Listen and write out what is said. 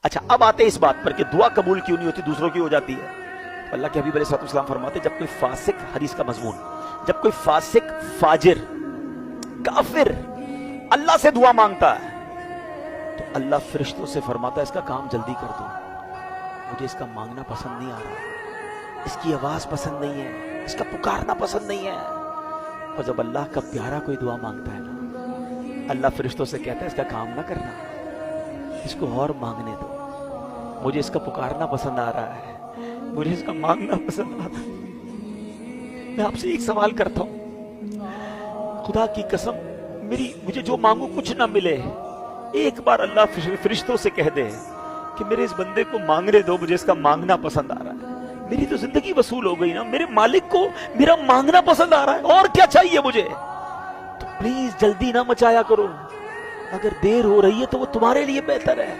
اچھا اب آتے اس بات پر کہ دعا قبول کیوں نہیں ہوتی، دوسروں کی ہو جاتی ہے. اللہ کے حبیب علیہ السلام فرماتے جب کوئی فاسق، حدیث کا مضمون، جب کوئی فاسق، فاجر، کافر اللہ سے دعا مانگتا ہے تو اللہ فرشتوں سے فرماتا ہے اس کا کام جلدی کر دو، مجھے اس کا مانگنا پسند نہیں آ رہا، اس کی آواز پسند نہیں ہے، اس کا پکارنا پسند نہیں ہے. اور جب اللہ کا پیارا کوئی دعا مانگتا ہے نا، اللہ فرشتوں سے کہتا ہے اس کا کام نہ کرنا، اس کو اور مانگنے دو، مجھے اس کا پکارنا پسند آ رہا ہے، مجھے اس کا مانگنا پسند آ رہا ہے. میں آپ سے ایک سوال کرتا ہوں، خدا کی قسم مجھے جو مانگو کچھ نہ ملے، ایک بار اللہ فرشتوں سے کہہ دے کہ میرے اس بندے کو مانگنے دو، مجھے اس کا مانگنا پسند آ رہا ہے، میری تو زندگی وصول ہو گئی نا. میرے مالک کو میرا مانگنا پسند آ رہا ہے، اور کیا چاہیے مجھے؟ تو پلیز جلدی نہ مچایا کرو، اگر دیر ہو رہی ہے تو وہ تمہارے لیے بہتر ہے.